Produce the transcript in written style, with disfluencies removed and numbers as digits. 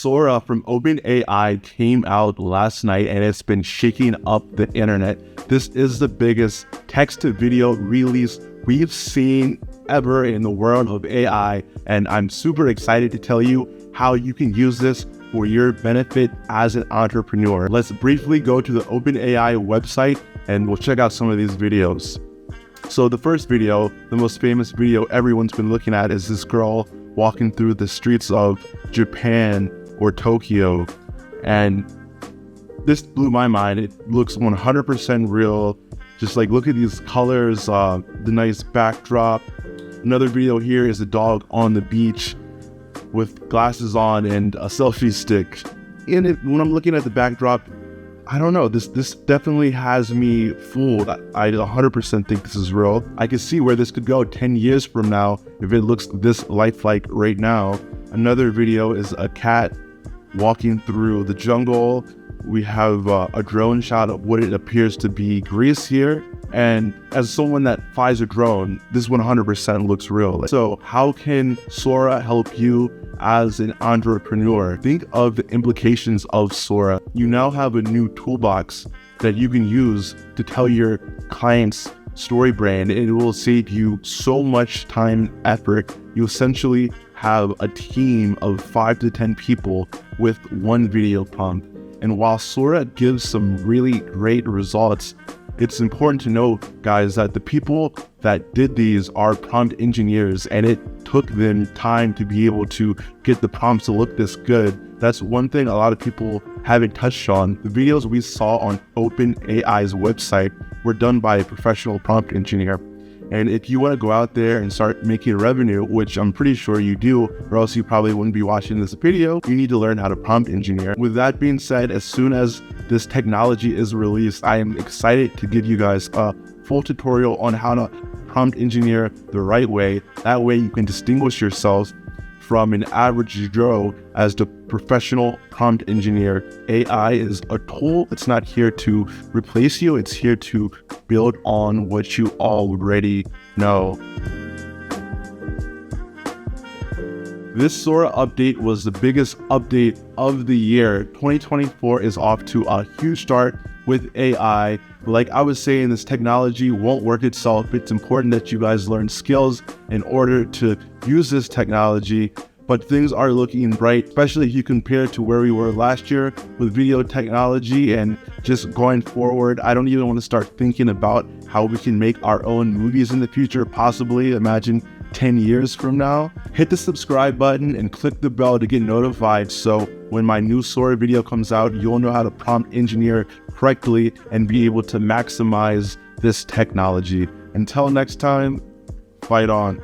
Sora from OpenAI came out last night and it's been shaking up the internet. This is the biggest text-to-video release we've seen ever in the world of AI, and I'm super excited to tell you how you can use this for your benefit as an entrepreneur. Let's briefly go to the OpenAI website and we'll check out some of these videos. So the first video, the most famous video everyone's been looking at, is this girl walking through the streets of Japan or Tokyo, and this blew my mind. It looks 100% real. Just like, look at these colors, the nice backdrop. Another video here is a dog on the beach with glasses on and a selfie stick. And when I'm looking at the backdrop, I don't know, this definitely has me fooled. I 100% think this is real. I can see where this could go 10 years from now if it looks this lifelike right now. Another video is a cat walking through the jungle. We have a drone shot of what it appears to be Greece here. And as someone that flies a drone, this 100% looks real. So how can Sora help you as an entrepreneur? Think of the implications of Sora. You now have a new toolbox that you can use to tell your client's story brand, and it will save you so much time and effort. You essentially have a team of 5 to 10 people with one video prompt. And while Sora gives some really great results, it's important to note, guys, that the people that did these are prompt engineers, and it took them time to be able to get the prompts to look this good. That's one thing a lot of people haven't touched on. The videos we saw on OpenAI's website were done by a professional prompt engineer. And if you want to go out there and start making revenue, which I'm pretty sure you do, or else you probably wouldn't be watching this video, you need to learn how to prompt engineer. With that being said, as soon as this technology is released, I am excited to give you guys a full tutorial on how to prompt engineer the right way. That way you can distinguish yourselves from an average Joe as the professional prompt engineer. AI is a tool. It's not here to replace you. It's here to build on what you already know. This Sora update was the biggest update of the year. 2024 is off to a huge start with AI. Like I was saying, this technology won't work itself. It's important that you guys learn skills in order to use this technology. But things are looking bright, especially if you compare to where we were last year with video technology. And just going forward, I don't even want to start thinking about how we can make our own movies in the future, possibly. Imagine 10 years from now. Hit the subscribe button and click the bell to get notified, so when my new Sora video comes out, you'll know how to prompt engineer correctly and be able to maximize this technology. Until next time, fight on.